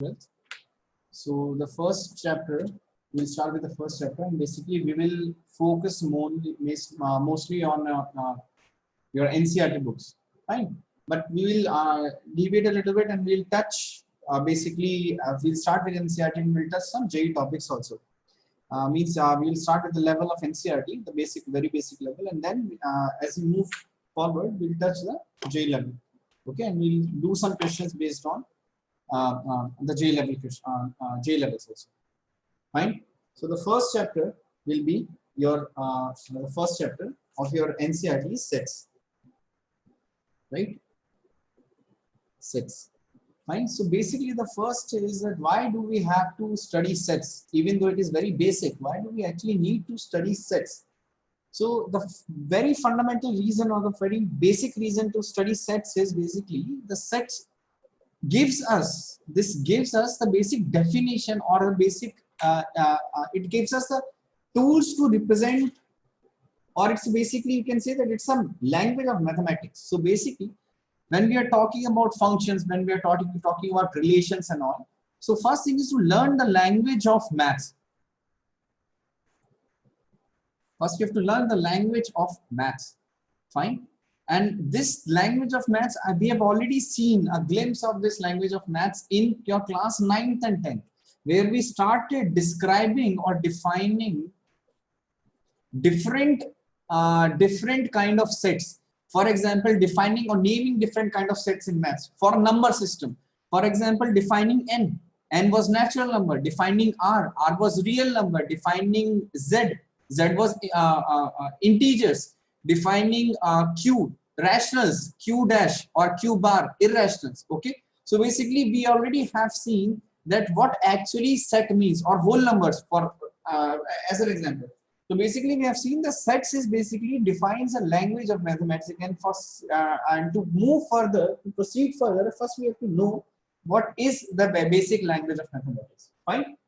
12th. So the first chapter, we'll start with the first chapter, and basically we will focus mostly on your NCERT books, fine. But we will deviate a little bit and we'll touch we'll start with NCERT and we'll touch some JEE topics also. We'll start with the level of NCERT, the basic, very basic level, and then as we move forward, we'll touch the JEE level. Okay, and we'll do some questions based on the JEE level, JEE levels also. Fine. So the first chapter will be your the first chapter of your NCERT is sets, right? Sets. Fine. So basically, the first is that why do we have to study sets, even though it is very basic? Why do we actually need to study sets? So the very fundamental reason, or the very basic reason to study sets, is basically the sets gives us the basic definition, or the basic it gives us the tools to represent, or it's basically, you can say that it's some language of mathematics. So basically, when we are talking about functions, when we are talking about relations and all, so first thing is to learn the language of maths. First, you have to learn the language of maths. Fine. And this language of maths, we have already seen a glimpse of this language of maths in your class 9th and 10th, where we started describing or defining different kind of sets. For example, defining or naming different kind of sets in maths. For a number system, for example, defining n was natural number, defining r was real number, defining z was integers, defining q, rationals, q dash or q bar, irrationals. Okay, so basically we already have seen that what actually set means, or whole numbers, for as an example. So basically we have seen the sets is basically defines a language of mathematics, and first and to move further, to proceed further, first we have to know what is the basic language of mathematics. Fine.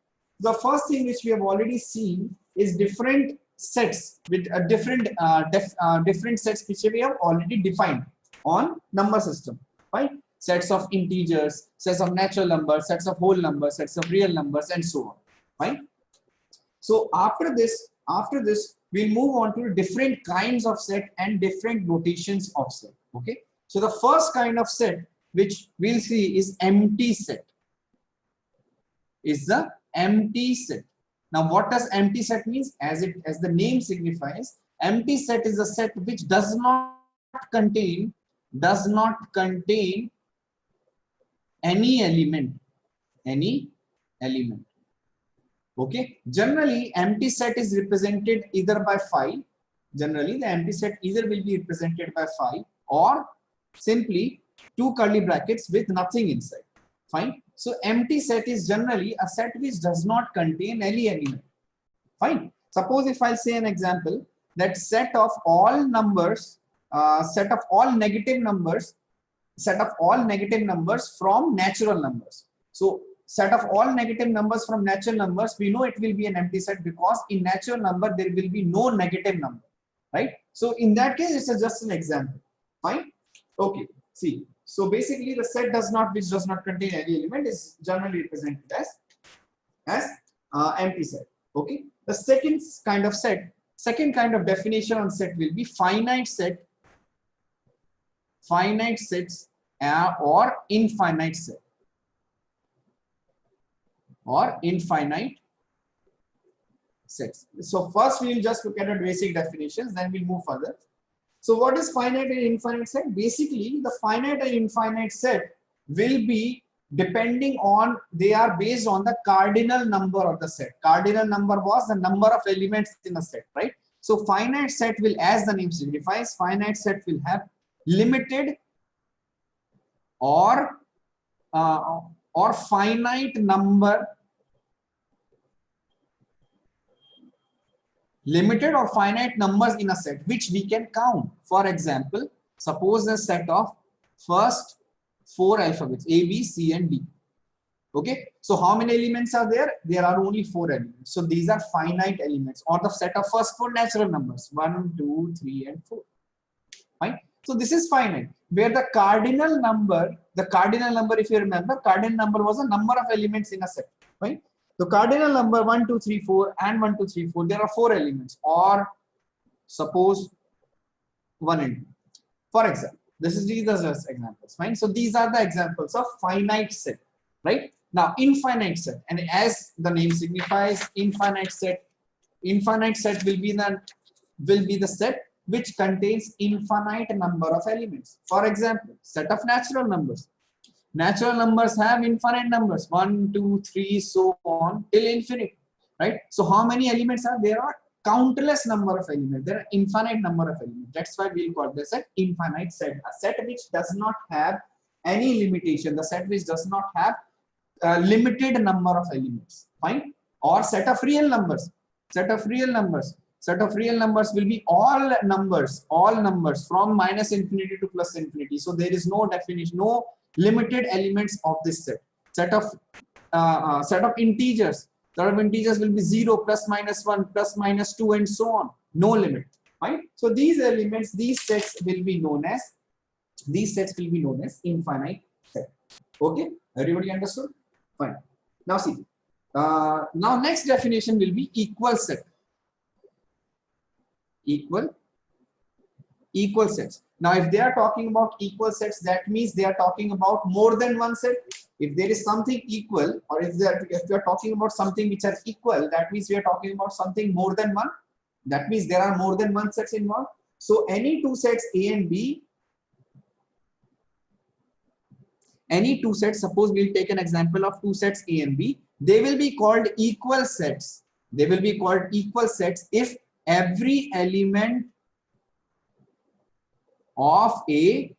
The first thing which we have already seen is different sets with a different sets which we have already defined on number system. Right? Sets of integers, sets of natural numbers, sets of whole numbers, sets of real numbers, and so on. Right? So after this we'll move on to different kinds of set and different notations of set. Okay. So the first kind of set which we'll see is empty set. Is the empty set. Now, what does empty set means? As the name signifies, empty set is a set which does not contain any element. Okay. Generally, empty set is represented either by 5. Generally, the empty set either will be represented by 5 or simply 2 curly brackets with nothing inside. Fine. So empty set is generally a set which does not contain any element. Fine. Suppose if I say an example that set of all numbers, set of all negative numbers from natural numbers. So set of all negative numbers from natural numbers, we know it will be an empty set because in natural number there will be no negative number, right? So in that case, it's just an example. Fine. Okay. See. So basically, the set which does not contain any element is generally represented as empty set. Okay. The second kind of definition on set will be finite sets or infinite set or infinite sets. So first we will just look at the basic definitions, then we'll move further. So what is finite and infinite set? Basically, the finite and infinite set will be depending on, they are based on the cardinal number of the set. Cardinal number was the number of elements in a set, right? So finite set will, as the name signifies, finite set will have limited or finite number, limited or finite numbers in a set which we can count. For example, suppose a set of first 4 alphabets A, B, C, and D. Okay, so how many elements are there? There are only 4 elements. So these are finite elements, or the set of first 4 natural numbers 1, 2, 3, and 4. Fine. So this is finite. where the cardinal number, if you remember, cardinal number was a number of elements in a set, right? So cardinal number 1, 2, 3, 4 and 1, 2, 3, 4, there are 4 elements, or suppose 1 and 2. For example, these are just examples, fine? So these are the examples of finite set, right? Now infinite set, and as the name signifies, infinite set will be the set which contains infinite number of elements. For example, set of natural numbers. Natural numbers have infinite numbers, 1, 2, 3, so on till infinity, right? So how many elements are there? Are countless number of elements. There are infinite number of elements. That's why we'll call this an infinite set, a set which does not have any limitation, the set which does not have a limited number of elements, fine? Or set of real numbers. Set of real numbers will be all numbers from minus infinity to plus infinity. So there is no definition, no limited elements of this set. Set of integers. Set of integers will be 0, plus minus 1, plus minus 2, and so on. No limit, right? So these elements, these sets will be known as infinite set. Okay, everybody understood? Fine. Now see. Now next definition will be equal set. Equal sets. Now if they are talking about equal sets, that means they are talking about more than one set. If there is something equal, or if they are talking about something which are equal, that means we are talking about something more than one. That means there are more than one sets involved. So any two sets A and B, suppose we'll take an example of two sets A and B, they will be called equal sets. If every element of A,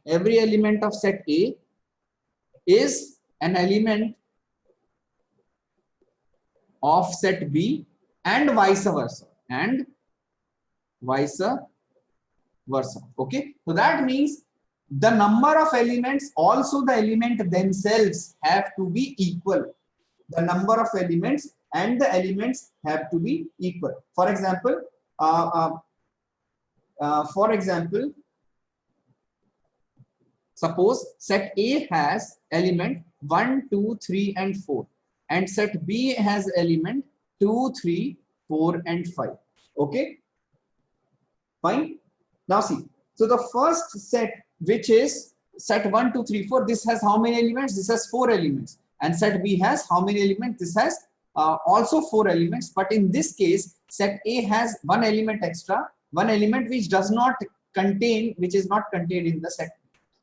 every element of set A is an element of set B, and vice versa. Okay, so that means the number of elements, also the element themselves, have to be equal. The number of elements and the elements have to be equal. For example, suppose set A has element 1, 2, 3, and 4, and set B has element 2, 3, 4, and 5. Okay, fine. Now see, so the first set, which is set 1, 2, 3, 4, this has how many elements? This has 4 elements. And set B has how many elements? This has also 4 elements. But in this case, set A has one element extra, one element which is not contained in the set.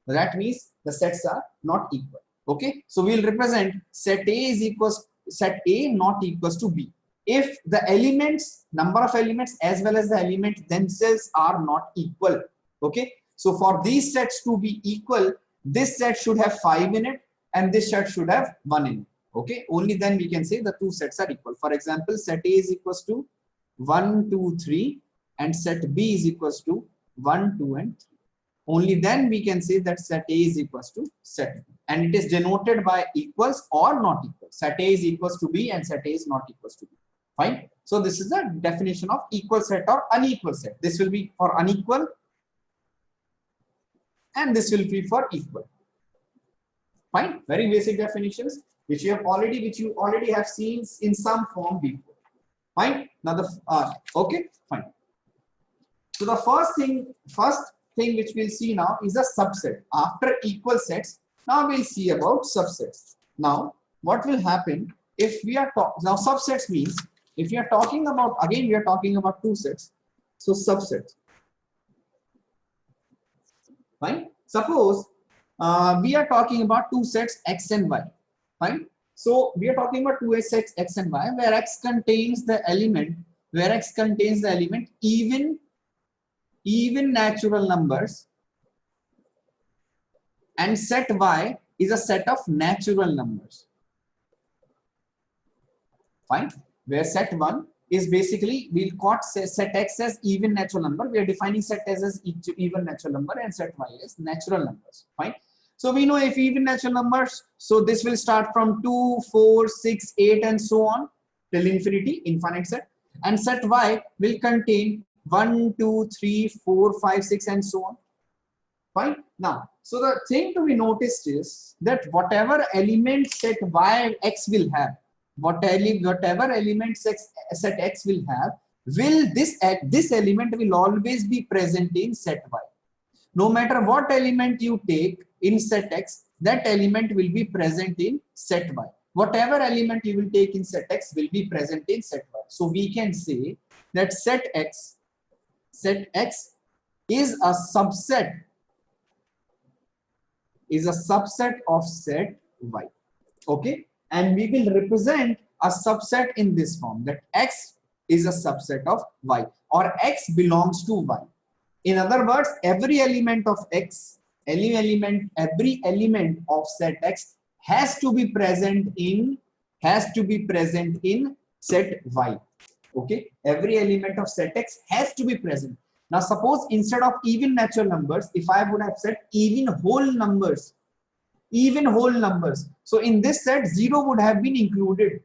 That means the sets are not equal. Okay, so we'll represent set A not equals to B if the elements, number of elements as well as the elements themselves are not equal. Okay, so for these sets to be equal, this set should have 5 in it and this set should have 1 in it. Okay, only then we can say the two sets are equal. For example, set A is equals to 1, 2, 3 and set B is equals to 1, 2, and 3. Only then we can say that set A is equals to set B, and it is denoted by equals or not equal. Set A is equals to B and set A is not equals to B. Fine. So this is the definition of equal set or unequal set. This will be for unequal and this will be for equal. Fine. Very basic definitions which you already have seen in some form before. Fine. Now okay, fine. So the first thing which we'll see now is a subset. After equal sets, now we'll see about subsets. Now what will happen if we are now subsets means, if we are talking about, again we are talking about two sets, so subsets. Fine. Suppose we are talking about two sets X and Y. Fine. So we are talking about two sets X and Y, where X contains the element, even natural numbers, and set Y is a set of natural numbers. Fine. Where set 1 is basically, we'll call set X as even natural number. We are defining set S as even natural number and set Y as natural numbers. Fine. So we know if even natural numbers, so this will start from 2, 4, 6, 8 and so on till infinity, infinite set. And set Y will contain 1, 2, 3, 4, 5, 6 and so on. Fine. Now, so the thing to be noticed is that whatever element set y x will have, whatever element set x will have, will this element will always be present in set y. No matter what element you take in set x, that element will be present in set y. Whatever element you will take in set x will be present in set y. So we can say that set x is a subset of set y. Okay, and we will represent a subset in this form, that x is a subset of y, or x belongs to y. In other words, every element of x, every element of set x has to be present in set y. Okay, every element of set x has to be present. Now suppose instead of even natural numbers, if I would have said even whole numbers, so in this set 0 would have been included.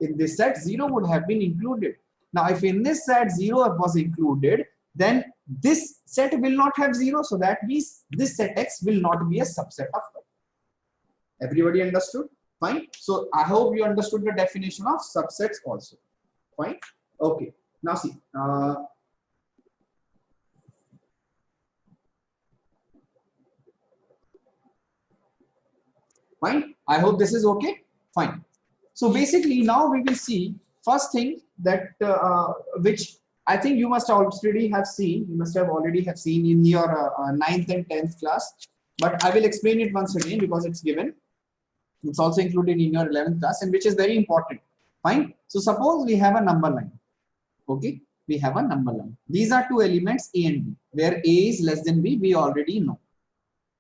Now if in this set 0 was included, then this set will not have 0, so that means this set x will not be a subset of y. Everybody understood? Fine. So I hope you understood the definition of subsets also. Fine. Okay. Now see. Fine. I hope this is okay. Fine. So basically now we will see first thing that which I think you must already have seen. You must have already have seen in your 9th and 10th class. But I will explain it once again because it's given. It's also included in your 11th class, and which is very important. Fine. So suppose we have a number line. Okay. We have a number line. These are two elements A and B, where A is less than B, we already know.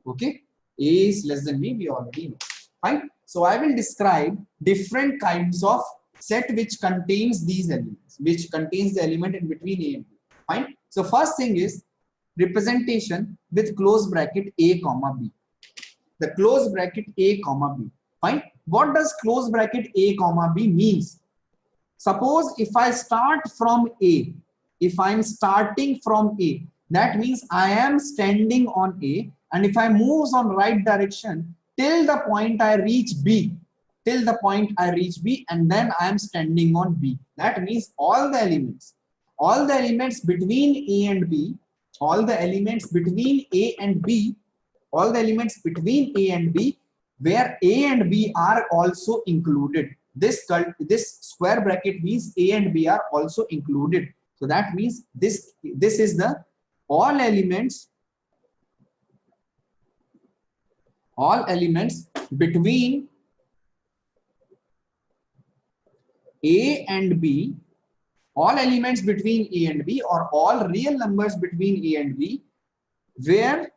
Okay. A is less than B, we already know. Fine. So I will describe different kinds of set which contains these elements, which contains the element in between A and B. Fine. So first thing is representation with close bracket A comma B. The close bracket A comma B. Fine. What does close bracket A comma B means? Suppose if I start from A, if I'm starting from A, that means I am standing on A, and if I move on right direction till the point I reach B, and then I am standing on B. That means all the elements between A and B, where A and B are also included. This square bracket means A and B are also included. So that means this is the all elements between A and B, all elements between A and B, or all real numbers between A and B, where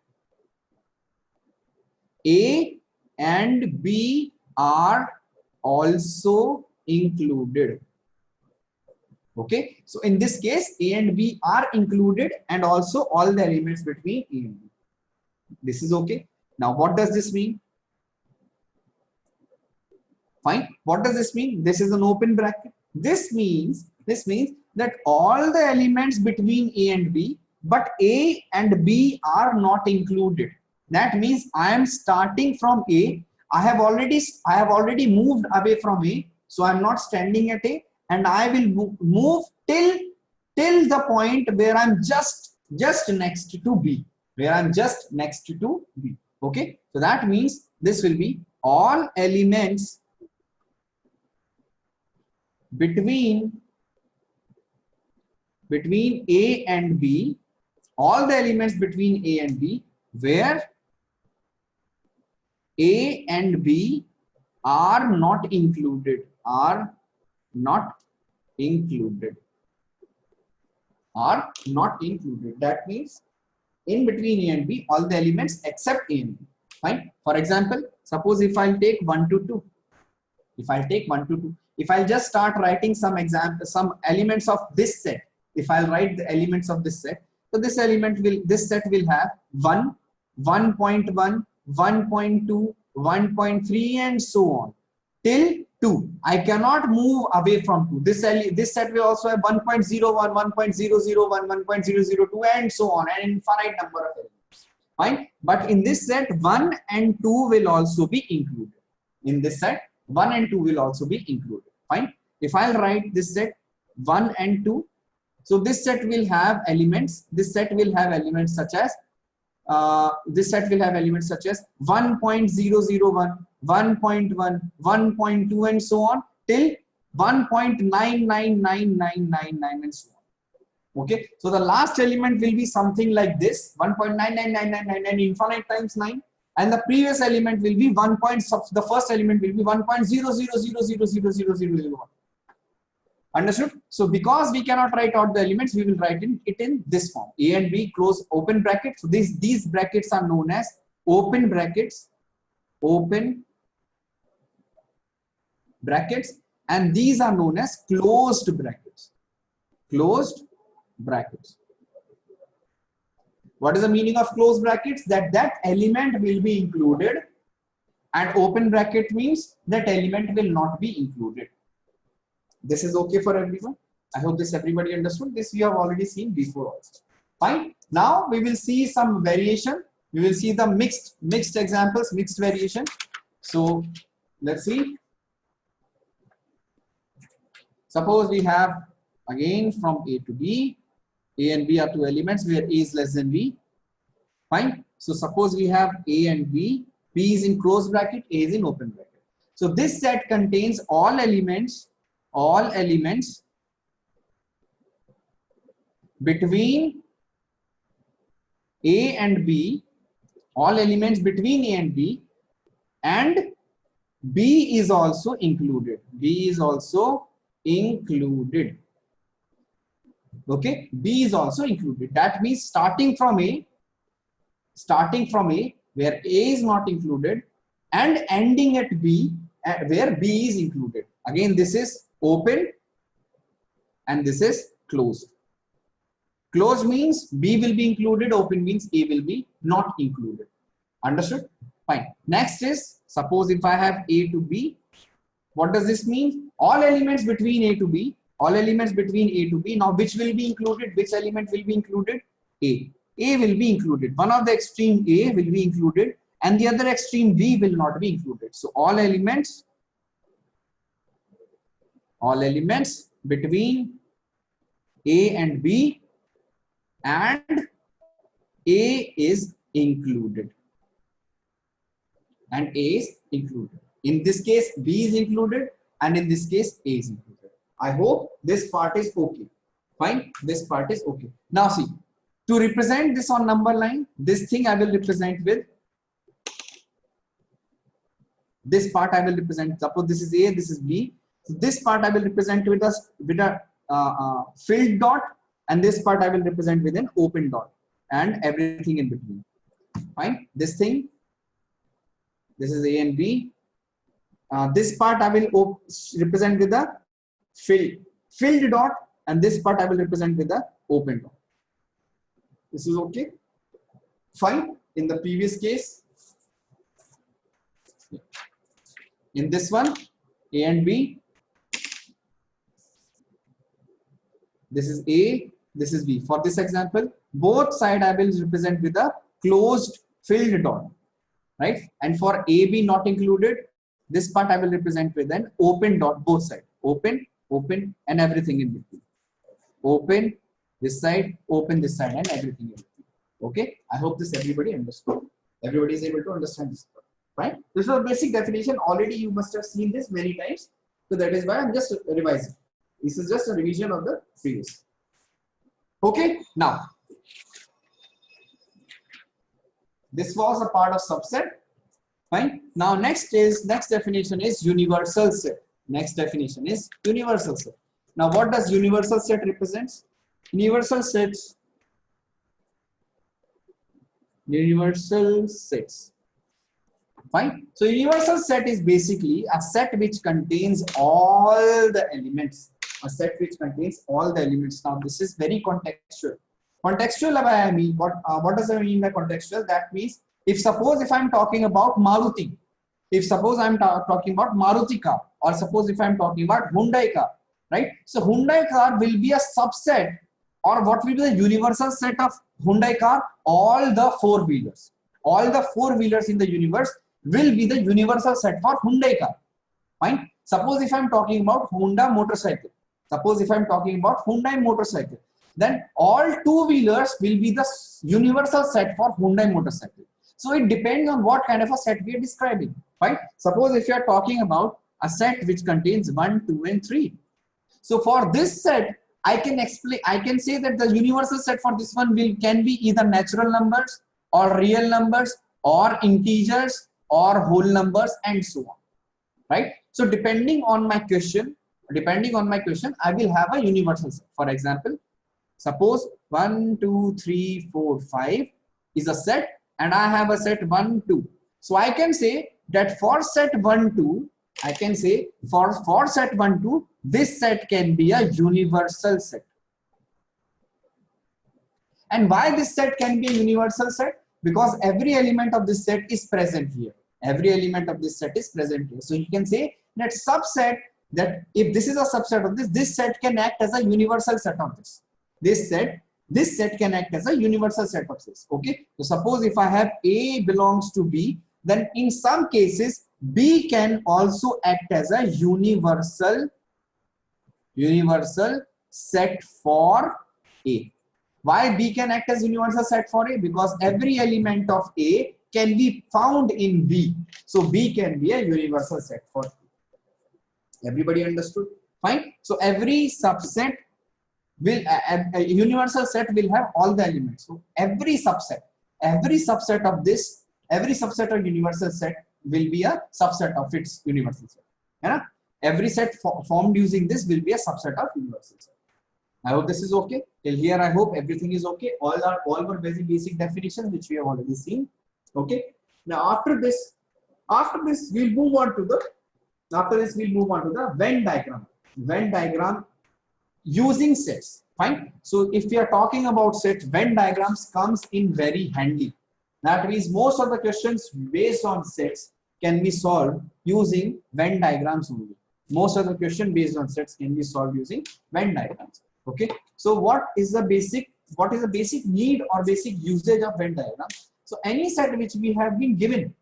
A and B are also included. Okay, so in this case A and B are included, and also all the elements between A and B. This is okay. Now what does this mean? Fine. What does this mean? This is an open bracket. This means that all the elements between A and B, but A and B are not included. That means I am starting from A. I have already moved away from A, so I am not standing at A, and I will move till the point where I'm just next to B, Okay, so that means this will be all elements between A and B, all the elements between A and B, where A and B are not included, That means in between A and B, all the elements except A and B. Fine. For example, suppose if I'll take 1 to 2, if I'll just start writing some elements of this set, if I'll write the elements of this set, so this set will have 1, 1.1, 1.2, 1.3, and so on till 2. I cannot move away from 2. This set will also have 1.01, 1.001, 1.002, and so on, an infinite number of elements. Fine. But in this set, 1 and 2 will also be included. In this set, 1 and 2 will also be included. Fine. If I'll write this set 1 and 2, so this set will have elements. This set will have elements such as 1.001, 1.1, 1.2, and so on till 1.999999 and so on. Okay, so the last element will be something like this, 1.999999 infinite times 9, and the previous element will be the first element will be 1.000000001. Understood? So because we cannot write out the elements, we will write it in this form: A and B close open bracket. So these brackets are known as open brackets, and these are known as closed brackets. What is the meaning of closed brackets? That element will be included, and open bracket means that element will not be included. This is okay for everyone. I hope this everybody understood. This we have already seen before also. Fine. Now we will see some variation. We will see the mixed examples, mixed variation. So let's see. Suppose we have again from A to B. A and B are two elements where A is less than B. Fine. So suppose we have A and B. B is in closed bracket, A is in open bracket. So this set contains all elements between A and B, all elements between A and B, and B is also included. B is also included. Okay, B is also included. That means starting from A, where A is not included, and ending at B, where B is included. Again, this is open and this is closed. Closed means B will be included, open means A will be not included. Understood? Fine. Next is, suppose if I have A to B, what does this mean? All elements between A to B, now which will be included? Which element will be included? A. A will be included. One of the extreme A will be included and the other extreme B will not be included. So all elements between A and B and A is included. In this case, B is included, and in this case, A is included. I hope this part is okay. Fine, this part is okay. Now see, to represent this on number line, this thing I will represent with this part. I will represent. Suppose this is A, this is B. So this part I will represent with a filled dot, and this part I will represent with an open dot, and everything in between. Fine. This thing. This is A and B. This part I will represent with a filled dot, and this part I will represent with a open dot. This is okay. Fine. In the previous case, in this one, A and B. This is A, this is B. For this example, both sides I will represent with a closed filled dot, right? And for AB not included, this part I will represent with an open dot, both sides. Open, and everything in between. Open this side, open this side, and everything in between. Okay? I hope this everybody understood. Everybody is able to understand this part, right? This is a basic definition. Already you must have seen this many times. So that is why I'm just revising. This is just a revision of the previous. Okay, now this was a part of subset. Fine. Now next definition is universal set. Next definition is universal set. Now what does universal set represents? Universal sets. Fine. So universal set is basically a set which contains all the elements. Now this is very contextual. Contextual, I mean, what does I mean by contextual? That means if I'm talking about Maruti, I'm talking about Maruti car, or suppose if I'm talking about Hyundai car, right? So Hyundai car will be a subset Or what will be the universal set of Hyundai car? All the four-wheelers. All the four-wheelers in the universe will be the universal set for Hyundai car. Fine. Suppose if I'm talking about Honda motorcycle. Suppose if I'm talking about Hyundai motorcycle. Then all two-wheelers will be the universal set for Hyundai motorcycle. So it depends on what kind of a set we are describing. Right? Suppose if you are talking about a set which contains 1, 2, and 3. So for this set, I can explain. I can say that the universal set for this one can be either natural numbers or real numbers or integers or whole numbers and so on. Right? So depending on my question, I will have a universal set. For example, suppose 1, 2, 3, 4, 5 is a set, and I have a set 1, 2. So I can say that for set 1, 2, I can say for set 1, 2, this set can be a universal set. And why this set can be a universal set? Because every element of this set is present here. Every element of this set is present here. So you can say that subset, that if this is a subset of this set can act as a universal set of this. This set can act as a universal set of this. Okay. So suppose if I have A belongs to B, then in some cases B can also act as a universal set for A. Why B can act as universal set for A? Because every element of A can be found in B. So B can be a universal set for A. Everybody understood? Fine. So every subset will, a universal set will have all the elements. So every subset of this, every subset of universal set will be a subset of its universal set. Yeah? Every set formed using this will be a subset of universal set. I hope this is okay. Till here, I hope everything is okay. All were basic definitions which we have already seen. Okay. Now after this we'll move on to the Venn diagram. Venn diagram using sets. Fine. So if we are talking about sets, Venn diagrams comes in very handy. That means most of the questions based on sets can be solved using Venn diagrams only. Most of the question based on sets can be solved using Venn diagrams. Okay. So what is the basic need or basic usage of Venn diagram? So any set which we have been given,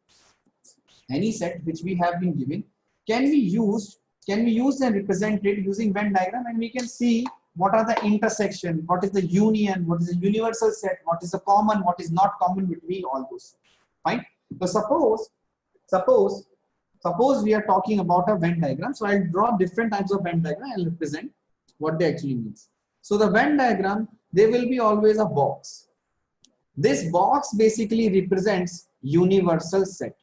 can be used and represented using Venn diagram, and we can see what are the intersection, what is the union, what is the universal set, what is the common, what is not common between all those. Fine. So suppose we are talking about a Venn diagram. So I'll draw different types of Venn diagram and represent what they actually means. So the Venn diagram, there will be always a box. This box basically represents universal set.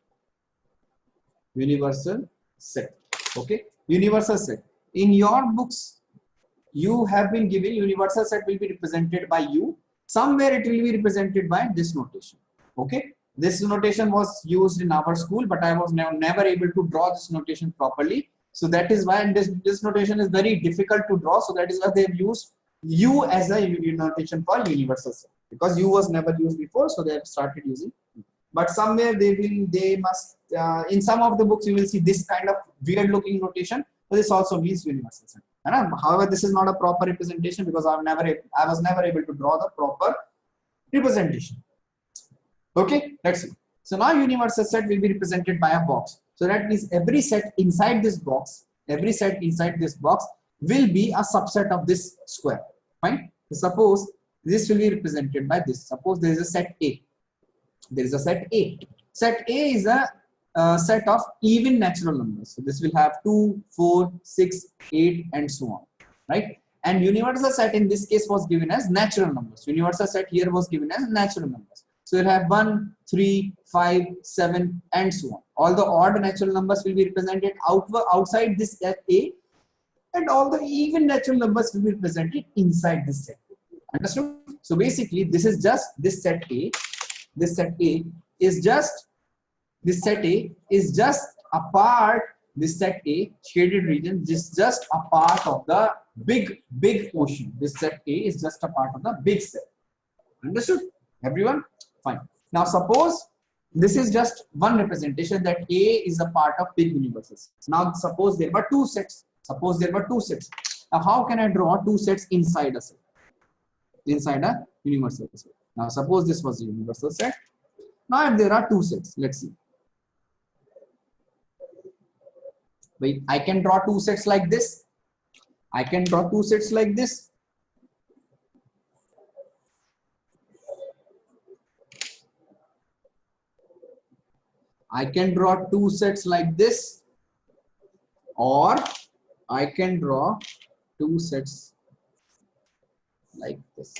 Okay. Universal set. In your books, you have been given universal set will be represented by U. Somewhere it will be represented by this notation. Okay. This notation was used in our school, but I was never able to draw this notation properly. So that is why this notation is very difficult to draw. So that is why they have used U as a notation for universal set, because U was never used before. So they have started using U. But somewhere they must in some of the books you will see this kind of weird looking notation. So this also means universal set. However, this is not a proper representation because I was never able to draw the proper representation. Okay, let's see. So now universal set will be represented by a box. So that means every set inside this box will be a subset of this square. Fine. So suppose this will be represented by this. Suppose there is a set A. Set A is a set of even natural numbers. So this will have 2, 4, 6, 8, and so on. Right? And universal set in this case was given as natural numbers. Universal set here was given as natural numbers. So you have 1, 3, 5, 7, and so on. All the odd natural numbers will be represented outside this set A, and all the even natural numbers will be represented inside this set. Understood? So basically, this is just this set A. This set A is just a part. This set A shaded region is just a part of the big ocean. This set A is just a part of the big set. Understood? Everyone? Fine. Now suppose this is just one representation that A is a part of big universes. Now suppose there were two sets. Now how can I draw two sets inside a set? inside a universal set. Now suppose this was a universal set. Now if there are two sets, let's see. Wait, I can draw two sets like this. I can draw two sets like this. I can draw two sets like this, or I can draw two sets like this.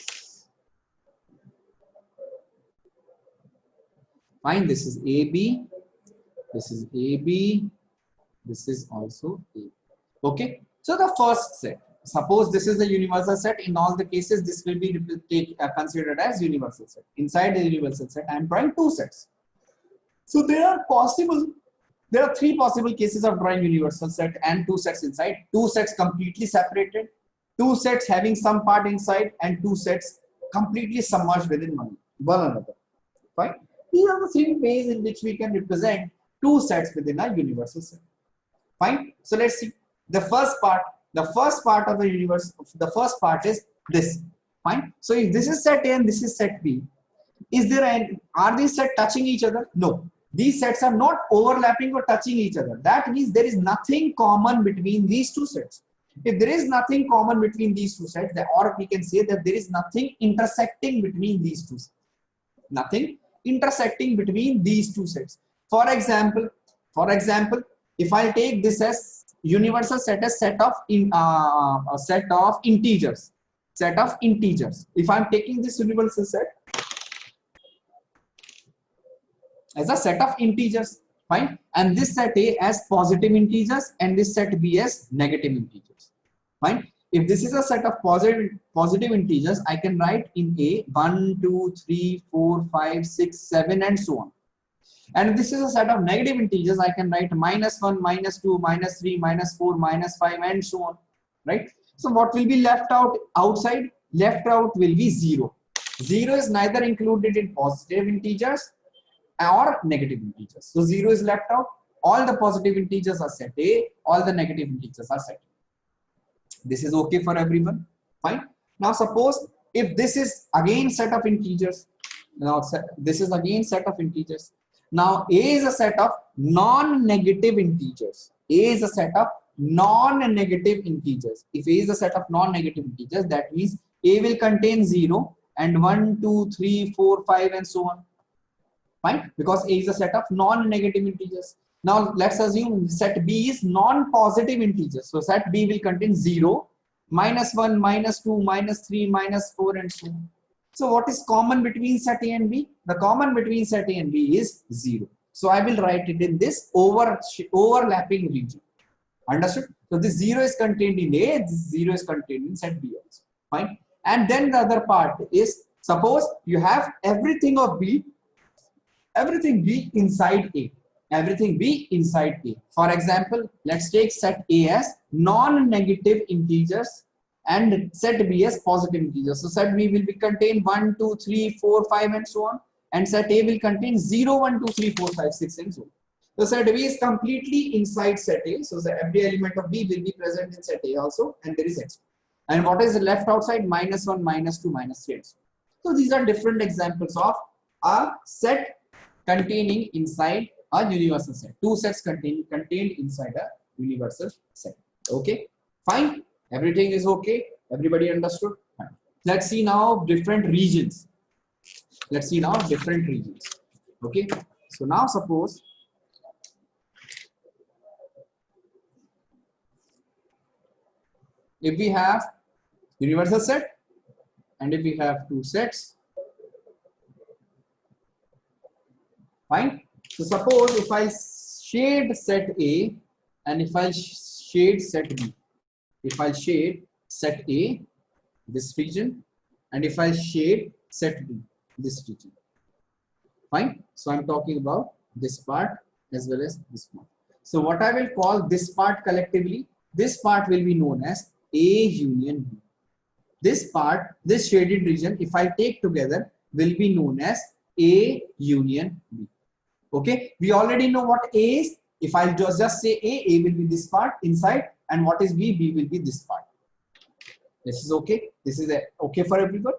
Fine, this is AB, this is AB, this is also A. Okay, so the first set, suppose this is the universal set. In all the cases, this will be considered as universal set. Inside the universal set, I am drawing two sets. So there are three possible cases of drawing universal set and two sets inside. Two sets completely separated, two sets having some part inside, and two sets completely submerged within one another. Fine. These are the three ways in which we can represent two sets within a universal set. Fine. So let's see the first part. The first part of the universe. The first part is this. Fine. So if this is set A and this is set B, are these sets touching each other? No. These sets are not overlapping or touching each other. That means there is nothing common between these two sets. If there is nothing common between these two sets, or we can say that there is nothing intersecting between these two sets. Nothing intersecting between these two sets. For example, if I take this as universal set as set of integers. If I'm taking this universal set as a set of integers, fine, and this set A as positive integers and this set B as negative integers, fine. If this is a set of positive integers, I can write in A 1, 2, 3, 4, 5, 6, 7 and so on. And if this is a set of negative integers, I can write -1, -2, -3, -4, -5 and so on, right? So what will be left out outside? Left out will be 0. 0 is neither included in positive integers or negative integers. So 0 is left out. All the positive integers are set A, all the negative integers are set A. This is okay for everyone. Fine. Now suppose if this is again set of integers. Now this is again set of integers. Now A is a set of non-negative integers. A is a set of non-negative integers. If A is a set of non-negative integers, that means A will contain 0 and 1, 2, 3, 4, 5 and so on. Fine, because A is a set of non-negative integers. Now let's assume set B is non-positive integers. So set B will contain 0, -1, -2, -3, -4 and so on. So what is common between set A and B? The common between set A and B is 0. So I will write it in this overlapping region. Understood? So this 0 is contained in A, this 0 is contained in set B also. Fine. And then the other part is, suppose you have everything of B, everything B inside A. Everything B inside A. For example, let's take set A as non-negative integers and set B as positive integers. So set B will be contain 1, 2, 3, 4, 5 and so on. And set A will contain 0, 1, 2, 3, 4, 5, 6 and so on. So set B is completely inside set A. So every element of B will be present in set A also, and there is X. And what is left outside? -1, -2, -3. So these are different examples of a set containing inside a universal set. Two sets contained inside a universal set. Okay, fine. Everything is okay. Everybody understood? Fine. Let's see now different regions. Let's see now different regions. Okay. So now suppose if we have universal set and if we have two sets, fine. So suppose if I shade set A and if I shade set B, if I shade set A, this region, and if I shade set B, this region, fine. So I'm talking about this part as well as this part. So what I will call this part collectively, this part will be known as A union B. This part, this shaded region, if I take together, will be known as A union B. Okay, we already know what A is. If I just say A will be this part inside, and what is B will be this part. This is okay. This is okay for everyone.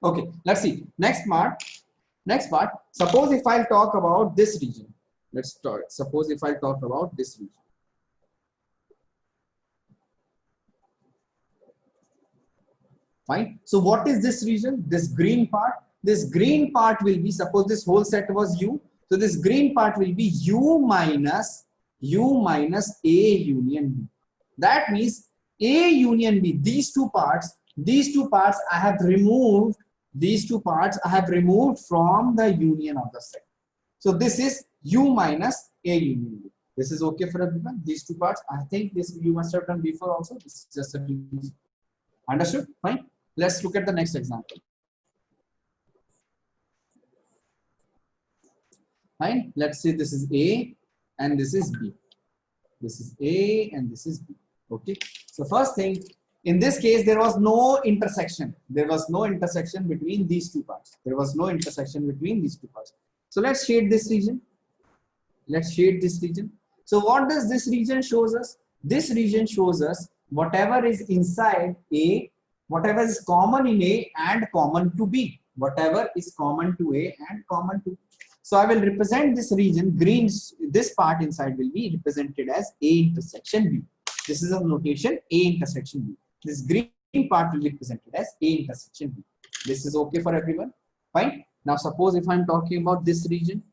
Okay, let's see. Next part. Next part. Suppose if I'll talk about this region. Let's talk. Suppose if I talk about this region. Fine. So what is this region? This green part. This green part will be, suppose this whole set was U. So this green part will be U minus A union B. That means A union B, these two parts I have removed, these two parts I have removed from the union of the set. So this is U minus A union B. This is okay for everyone. These two parts, I think this you must have done before also. This is just a understood? Fine. Let's look at the next example. Fine. Let's say this is A and this is B. This is A and this is B. Okay. So first thing, in this case, there was no intersection. There was no intersection between these two parts. There was no intersection between these two parts. So let's shade this region. Let's shade this region. So what does this region shows us? This region shows us whatever is inside A, whatever is common in A and common to B. Whatever is common to A and common to B. So I will represent this region, green, this part inside will be represented as A intersection B. This is a notation A intersection B. This green part will be represented as A intersection B. This is okay for everyone. Fine. Now suppose if I'm talking about this region,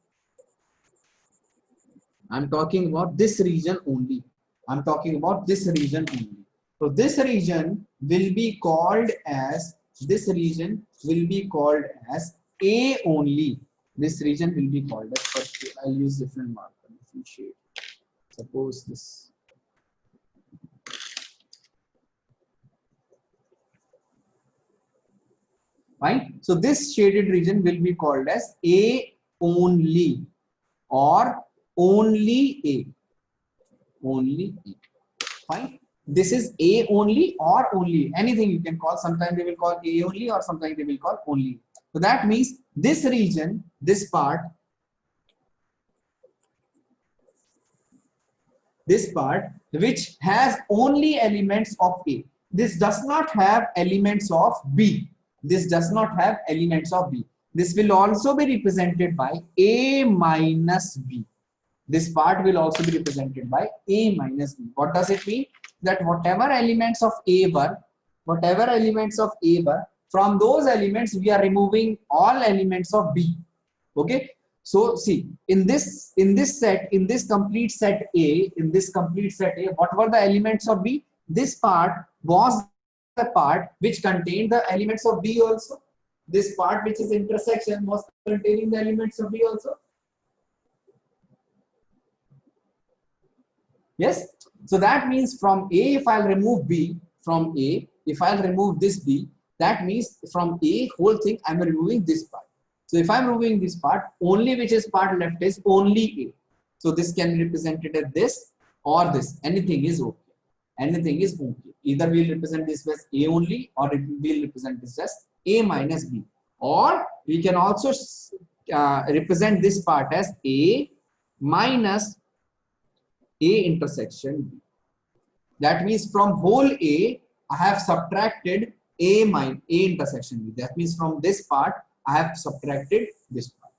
I'm talking about this region only. I'm talking about this region only. So this region will be called as, this region will be called as A only. This region will be called as, first I'll use different marker, different shade. Suppose this. Fine. So this shaded region will be called as A only or only A. Only A. Fine. This is A only or only. Anything you can call. Sometimes they will call A only or sometimes they will call only. So that means this region, this part which has only elements of A. This does not have elements of B. This does not have elements of B. This will also be represented by A minus B. This part will also be represented by A minus B. What does it mean? That whatever elements of A were, from those elements we are removing all elements of B. Okay. So see, in this complete set A, what were the elements of B? This part was the part which contained the elements of B also. This part which is intersection was containing the elements of B also. Yes. So that means from A, if I'll remove B, from A, if I'll remove this B, that means from A whole thing I'm removing this part. So if I'm removing this part, only which is part left is only A. So this can be represented as this or this. Anything is okay. Anything is okay. Either we'll represent this as A only or it will represent this as A minus B. Or we can also represent this part as A minus A intersection B. That means from whole A, I have subtracted A minus A intersection B. That means from this part, I have subtracted this part.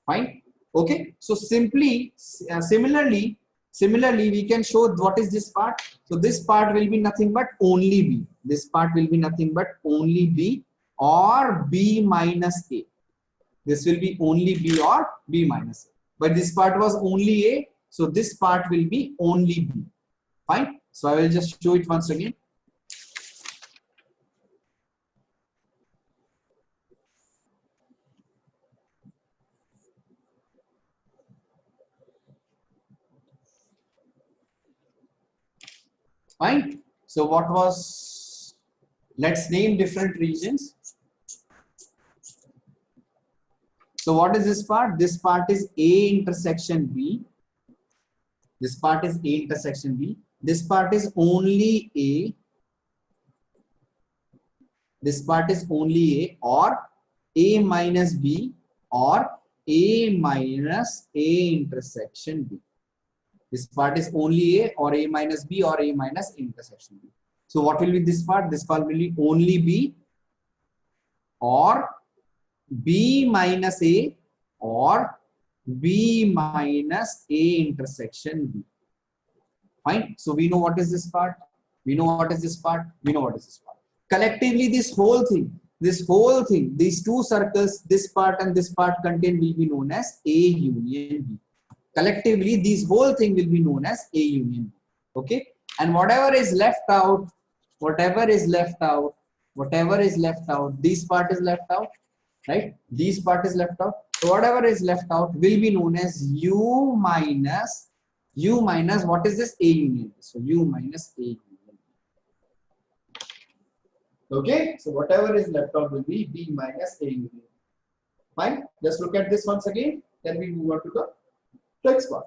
Fine. Okay. So simply, similarly, we can show what is this part. So this part will be nothing but only B. This part will be nothing but only B or B minus A. This will be only B or B minus A. But this part was only A. So this part will be only B. Fine. So I will just show it once again. Fine. So what was, let's name different regions. So what is this part? This part is A intersection B. This part is A intersection B. This part is only A. This part is only A or A minus B or A minus A intersection B. This part is only A or A minus B or A minus A intersection B. So what will be this part? This part will be only B or B minus A or B minus A intersection B. Fine. So we know what is this part. We know what is this part. We know what is this part. Collectively, this whole thing, these two circles, this part and this part contain will be known as A union B. Collectively, these whole thing will be known as A union B. Okay. And whatever is left out, this part is left out, right? This part is left out. So whatever is left out will be known as U minus what is this? A union. So U minus A union. Okay. So whatever is left out will be B minus A union. Fine. Just look at this once again. Then we move on to the next part.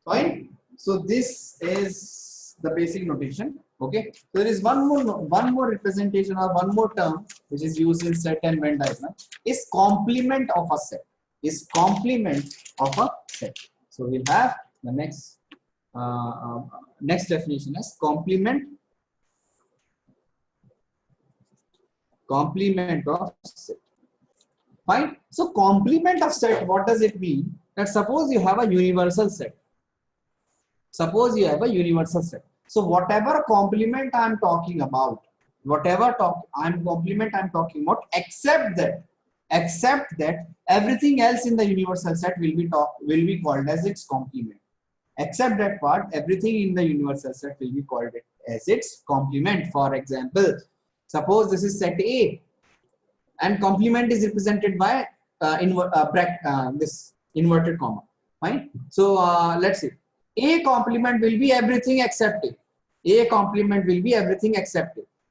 Fine. So this is the basic notation. Okay. So there is one more representation or one more term which is used in set and Venn diagram is complement of a set. So we'll have the next definition as complement of set. Fine. So complement of set, what does it mean? That suppose you have a universal set. So whatever complement I'm talking about, except that everything else in the universal set will be called as its complement. Except that part, everything in the universal set will be called as its complement. For example, suppose this is set A, and complement is represented by this inverted comma. Fine. So let's see. A complement will be everything except A.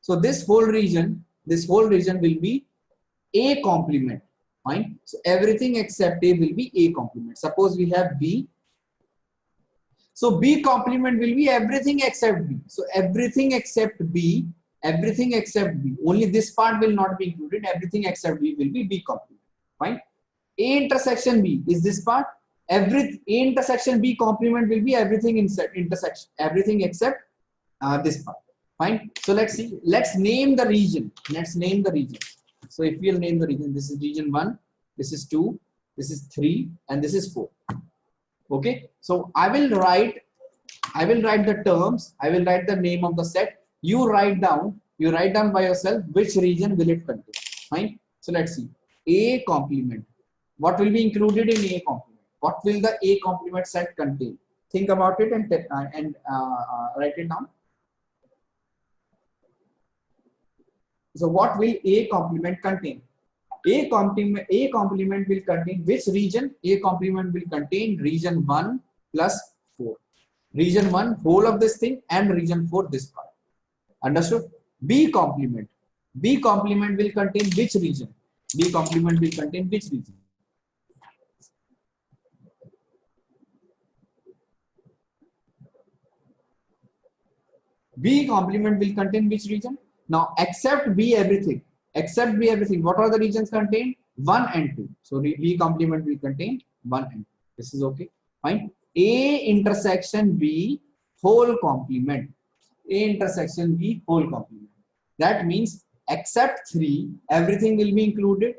So this whole region will be A complement. Fine. So everything except A will be A complement. Suppose we have B. So B complement will be everything except B. So everything except B. Only this part will not be included. Everything except B will be B complement. Fine. A intersection B is this part. A intersection B complement will be everything except this part. Fine. So let's see. Let's name the region. So if we'll name the region, this is region 1, this is 2, this is 3, and this is 4. Okay. So I will write the terms. I will write the name of the set. You write down by yourself which region will it contain. Fine. So let's see. A complement. What will be included in A complement? What will the A complement set contain? Think about it and write it down. So what will A complement contain? A complement will contain which region? A complement will contain region 1 plus 4. Region 1, whole of this thing, and region 4, this part. Understood? B complement will contain which region? B complement will contain which region? B complement will contain which region? Now, except B everything. What are the regions contained? 1 and 2. So B complement will contain 1 and 2. This is okay. Fine. A intersection B whole complement. That means except 3, everything will be included.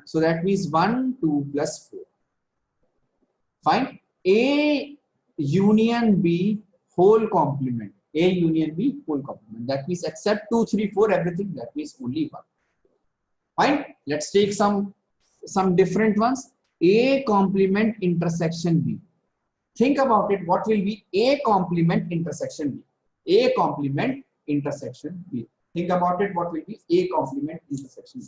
So that means 1, 2 plus 4. Fine. A union B whole complement. That means except 2, 3, 4, everything. That means only 1. Fine. Let's take some different ones. A complement intersection B. Think about it. What will be A complement intersection B? A complement intersection B. Think about it. What will be A complement intersection B?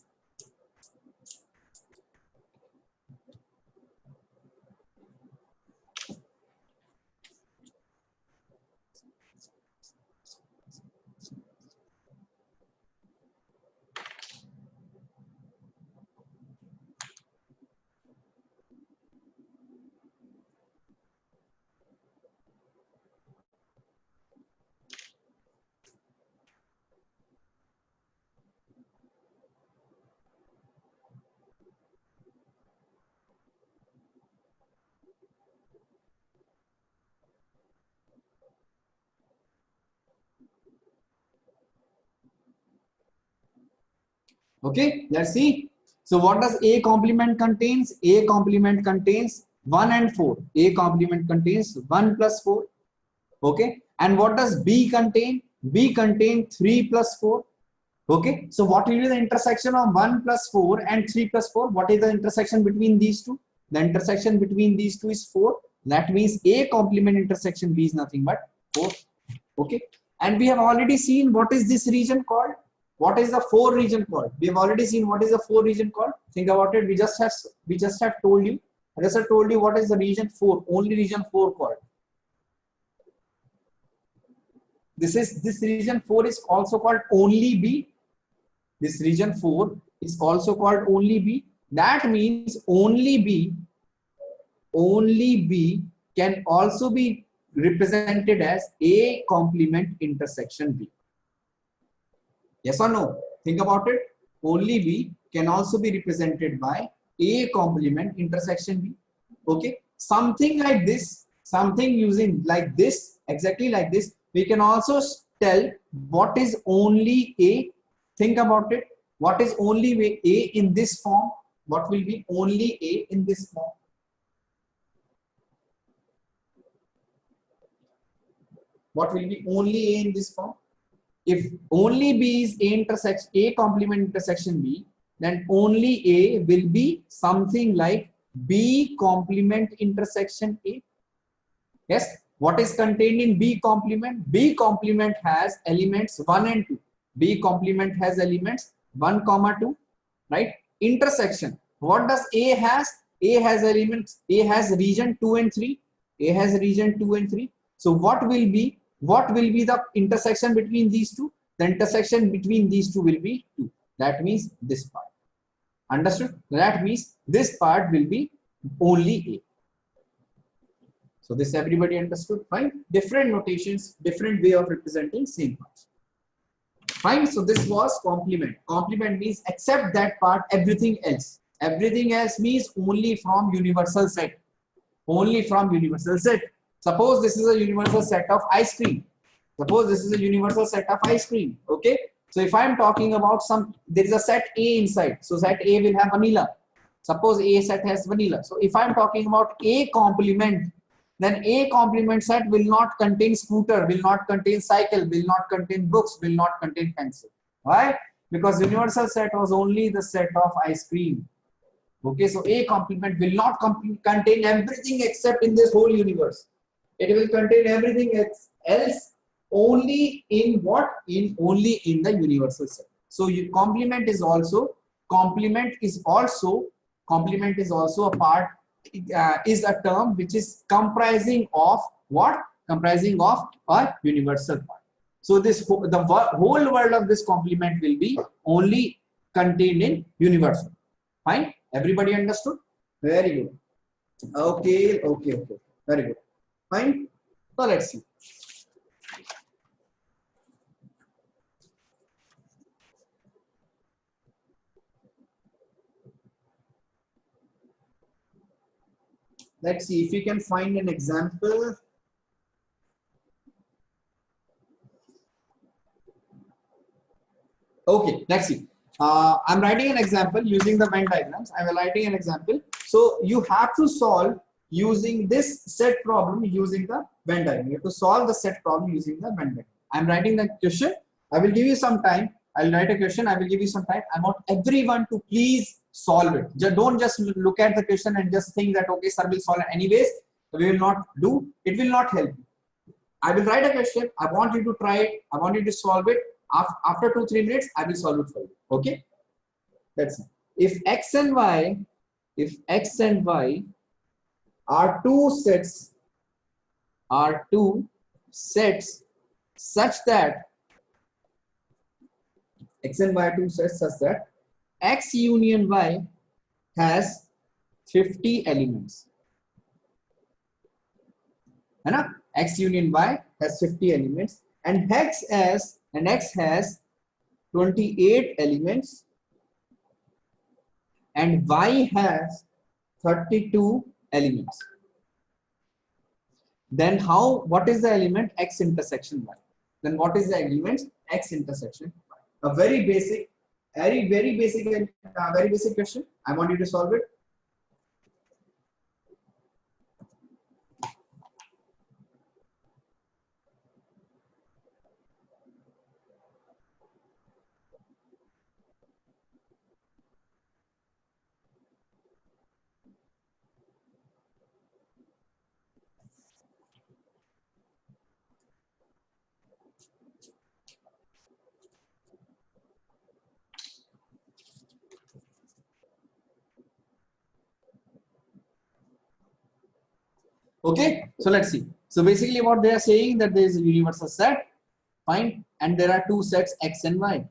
Okay, let's see. So what does A complement contains? A complement contains 1 and 4. A complement contains 1 plus 4. Okay, and what does B contain? B contain 3 plus 4. Okay, so what will be the intersection of 1 plus 4 and 3 plus 4? What is the intersection between these two? The intersection between these two is 4. That means A complement intersection B is nothing but 4. Okay, and we have already seen what is this region called. What is the 4 region called? We have already seen what is the 4 region called. Think about it. We just have told you. I just have told you what is the region 4. Only region 4 called. This region 4 is also called only B. This region 4 is also called only B. That means only B can also be represented as A complement intersection B. Yes or no? Think about it. Only B can also be represented by A complement intersection B. Okay. Something like this, something using like this, exactly like this. We can also tell what is only A. Think about it. What is only A in this form? What will be only A in this form? What will be only A in this form? If only B is A complement intersection B, then only A will be something like B complement intersection A. Yes. What is contained in B complement? B complement has elements 1 and 2. B complement has elements 1, 2, right? Intersection. What does A has? A has elements. A has region 2 and 3. A has region 2 and 3. So what will be the intersection between these two? The intersection between these two will be 2. That means this part. Understood? That means this part will be only A. So this everybody understood? Fine. Different notations, different way of representing same parts. Fine. So this was complement. Complement means except that part, everything else. Everything else means only from universal set. Only from universal set. Suppose this is a universal set of ice cream. Suppose this is a universal set of ice cream. Okay. So if I am talking about there is a set A inside. So set A will have vanilla. Suppose A set has vanilla. So if I am talking about A complement, then A complement set will not contain scooter, will not contain cycle, will not contain books, will not contain pencil. Why? Because universal set was only the set of ice cream. Okay, so A complement will not contain everything except in this whole universe. It will contain everything else only in what? Only in the universal set. So complement is also a part, is a term which is comprising of what? Comprising of a universal part. So the whole world of this complement will be only contained in universal. Fine. Everybody understood? Very good. Okay. Very good. Fine. So let's see. Let's see if we can find an example. Okay, let's see. I'm writing an example using the Venn diagrams. I'm writing an example. So you have to solve using this set problem using the Venn diagram. You have to solve the set problem using the Venn diagram. I'm writing the question. I will give you some time. I'll write a question. I will give you some time. I want everyone to please solve it. Don't just look at the question and just think that, okay, sir will solve it anyways. We will not do. It will not help you. I will write a question. I want you to try it. I want you to solve it. After 2-3 minutes, I will solve it for you. Okay? That's it. If X and Y are two sets such that X and Y are two sets such that X union Y has 50 elements. X union Y has 50 elements and X has 28 elements and Y has 32 elements. Then what is the element? X intersection Y. Then what is the element? X intersection Y. A very basic very basic and very basic question. I want you to solve it. Okay, so let's see. So basically what they are saying that there is a universal set, fine, and there are two sets x and y,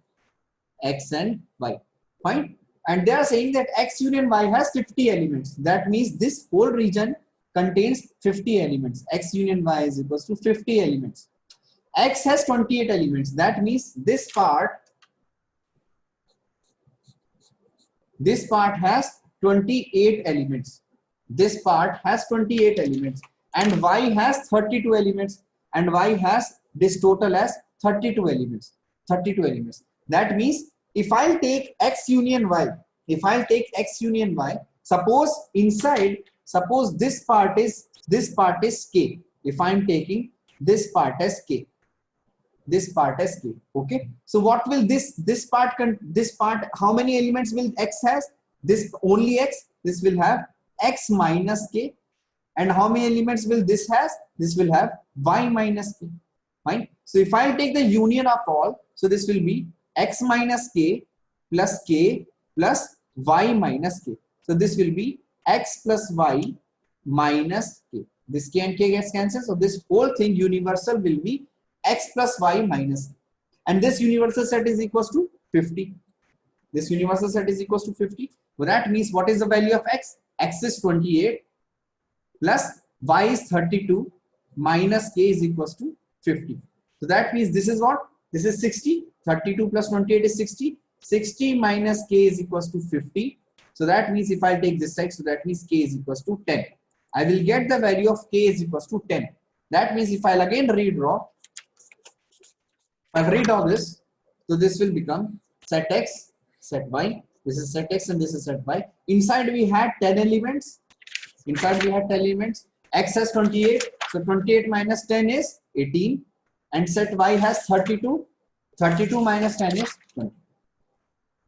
fine, and they are saying that x union y has 50 elements. That means this whole region contains 50 elements. X union y is equals to 50 elements. X has 28 elements. That means this part has 28 elements. This part has 28 elements, and y has 32 elements, and y has this total as 32 elements. That means if I'll take x union y, suppose this part is k. If I'm taking this part as k, okay, so what will this part, how many elements will x has? This only x. This will have x minus k. And how many elements will this has? This will have y minus k. Fine. So if I take the union of all, so this will be x minus k plus y minus k. So this will be x plus y minus k. This k and k gets cancelled. So this whole thing universal will be x plus y minus k. And this universal set is equals to 50. This universal set is equals to 50. So that means what is the value of x? X is 28 plus y is 32 minus k is equals to 50. So that means this is what? This is 60. 32 plus 28 is 60. 60 minus k is equals to 50. So that means if I take this side, so that means k is equals to 10. I will get the value of k is equals to 10. That means if I'll again redraw, this, so this will become set x, set y. This is set x and this is set y. Inside we had 10 elements. X has 28. So 28 minus 10 is 18. And set y has 32. 32 minus 10 is 20.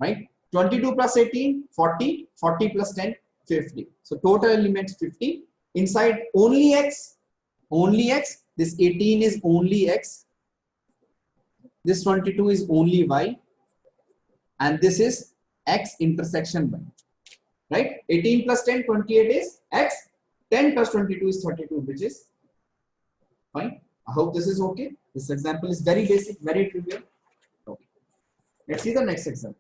Right? 22 plus 18, 40. 40 plus 10, 50. So total elements 50. Inside only x. This 18 is only x. This 22 is only y. And this is x intersection y. Right? 18 plus 10, 28 is x. 10 plus 22 is 32, which is fine. I hope this is okay. This example is very basic, very trivial. Okay. Let's see the next example.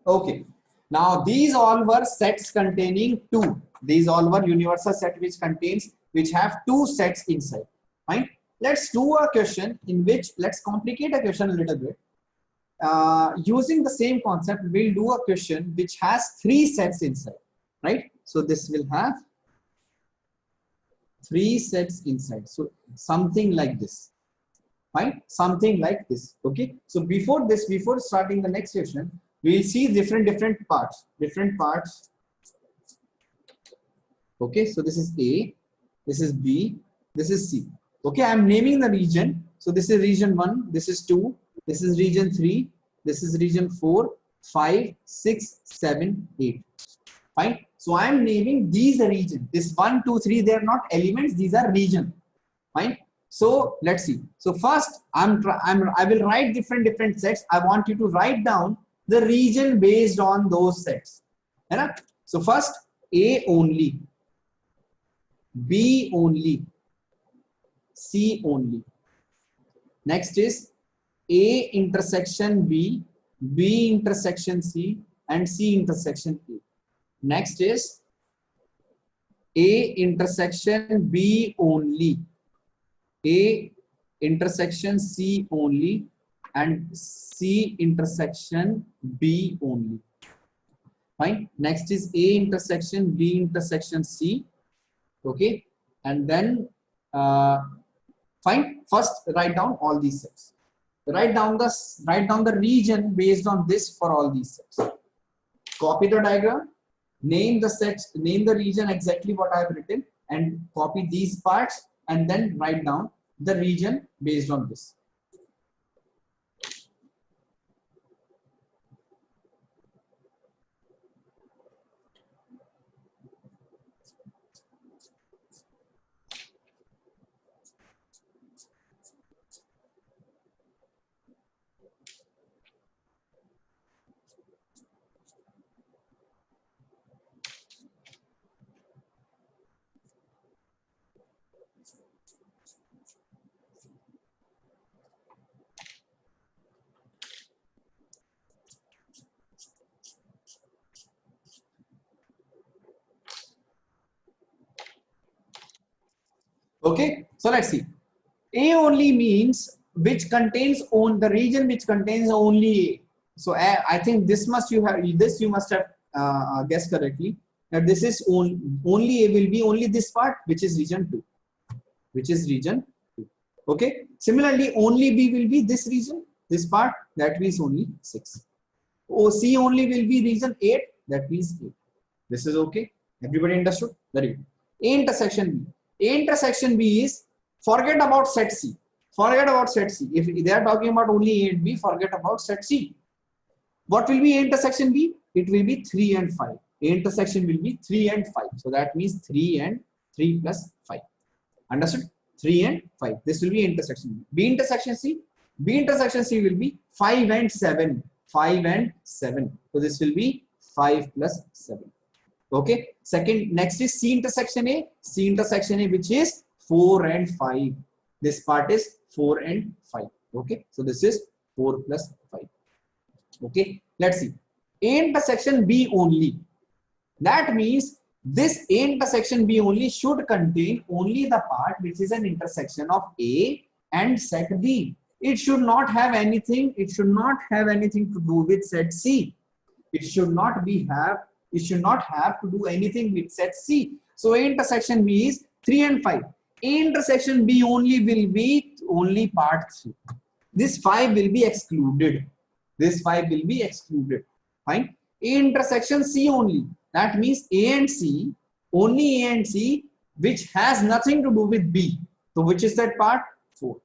Okay. Now these all were sets containing 2. These all were universal set which have 2 sets inside. Fine. Let's do a question in which, let's complicate a question a little bit. Using the same concept, we'll do a question which has 3 sets inside. Right. So this will have 3 sets inside. So something like this. Fine. Something like this. Okay. So before starting the next question, we will see different parts. Okay, so this is A, this is B, this is C. Okay, I am naming the region. So this is region 1, this is 2, this is region 3, this is region 4, 5, 6, 7, 8. Fine. So I am naming these region. This 1, 2, 3, they are not elements, these are region. Fine. So let's see. So first I will write different sets. I want you to write down the region based on those sets. Right? So first A only, B only, C only. Next is A intersection B, B intersection C, and C intersection A. Next is A intersection B only, A intersection C only, and C intersection B only. Fine. Next is A intersection B intersection C. Okay, and then fine. First, write down all these sets. Write down the region based on this for all these sets. Copy the diagram, name the sets, name the region exactly what I have written, and copy these parts, and then write down the region based on this. Okay, so let's see. A only means which contains the region which contains only A. So I think this must you must have guessed correctly, that this is only A will be only this part, which is region 2, which is region 2. Okay. Similarly, only B will be this region, this part, that means only 6. C only will be region 8, that means 8. This is okay. Everybody understood? Very good. A intersection B. A intersection B is, forget about set C. Forget about set C. If they are talking about only A and B, forget about set C. What will be A intersection B? It will be 3 and 5. A intersection will be 3 and 5. So that means 3 and 3 plus 5. Understood? 3 and 5. This will be intersection B. B intersection C. B intersection C will be 5 and 7. 5 and 7. So this will be 5 plus 7. Okay. Second, next is C intersection A. C intersection A, which is 4 and 5. This part is 4 and 5. Okay. So this is 4 plus 5. Okay. Let's see. A intersection B only. That means this A intersection B only should contain only the part which is an intersection of A and set B. It should not have anything. It should not have anything to do with set C. It should not have to do anything with set C. So A intersection B is 3 and 5. A intersection B only will be only part 3. This 5 will be excluded. This 5 will be excluded. Fine. A intersection C only. That means A and C, only A and C, which has nothing to do with B. So which is that part? 4.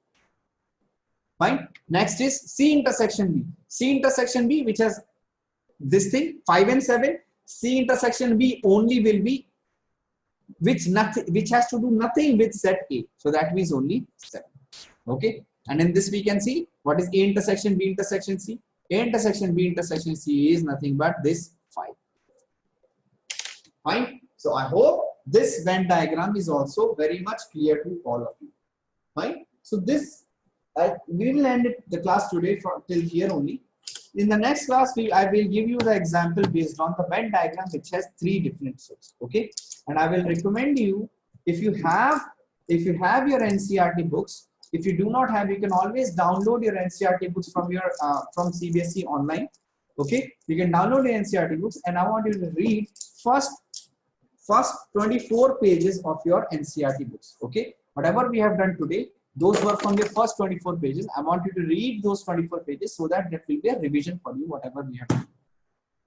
Fine. Next is C intersection B. C intersection B, which has this thing 5 and 7. C intersection B only will be which has to do nothing with set A. So that means only 7. Okay. And in this we can see what is A intersection B intersection C. A intersection B intersection C is nothing but this 5. Fine. So I hope this Venn diagram is also very much clear to all of you. Fine. So this we will end the class today till here only. In the next class, I will give you the example based on the Venn diagram, which has 3 different sets. Okay, and I will recommend you, if you have your NCERT books. If you do not have, you can always download your NCERT books from your from CBSE online. Okay, you can download your NCERT books, and I want you to read first 24 pages of your NCERT books. Okay, whatever we have done today, those were from your first 24 pages. I want you to read those 24 pages so that will be a revision for you, whatever we have done.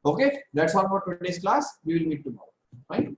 Okay, that's all for today's class. We will meet tomorrow. Fine.